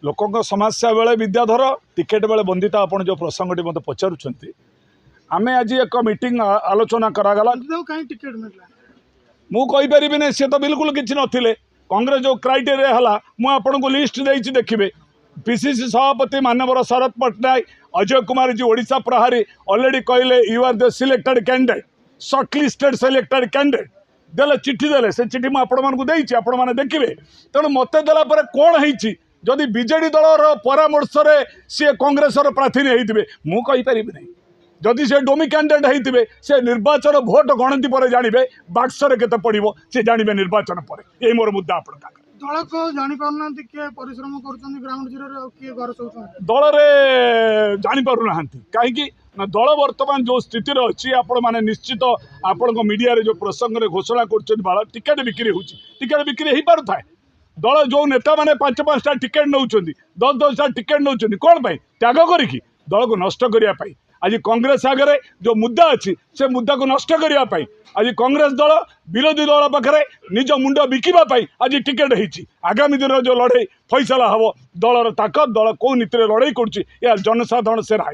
लोकों समस्या बेले विद्याधर टिकेट बेले बंदिता आपण जो प्रसंगटी मत पचारुंट आम आज एक मीटिंग आलोचना करागला मुझे नहीं सी तो बिल्कुल किसी नथिले कांग्रेस जो क्राइटेरिया है मुझे को लिस्ट देती देखिए पीसीसी सभापति मानवर शरद पट्टनायक अजय कुमार जी ओडिशा प्रहारी ऑलरेडी कहले you are the selected candidate shortlisted selected candidate देले चिट्ठी देले से चिट्ठी मुझे आपण मैंने देखिए तेणु मत देला कौन है जदि बीजेडी दलर परामर्श सी कांग्रेस प्रार्थी नहीं थे मुझे नहीं जदि से डोमी कैंडिडेट होते से निर्वाचन भोट गणति पर जानवे बाक्सर केते पड़ो से जानवे निर्वाचन पर यही मोर मुद्दा आप दल को जानी पारना किए परिश्रम कर ग्राउंड जीरो किए घर सब दल रे जानी पारु ना कहीं दल वर्तमान जो स्थिति अच्छी आपण मैंने निश्चित आपण मीडिया जो प्रसंग में घोषणा कर टिकेट बिक्री हो टिकेट बिक्री हो पार था दल जो नेता मैंने 5-5टा टिकेट नौ 10-10टा टिकेट नौ कौन पाई त्याग करी दल को नष्ट करने आज कांग्रेस आगे जो मुद्दा अच्छी से मुद्दा को नष्ट करने आज कांग्रेस दल विरोधी दल पाखे निज मुंड बिकापी आज टिकेट होती आगामी दिन जो लड़े फैसला हम दलर ताकत दल कौ नीति लड़ाई कर जनसाधारण से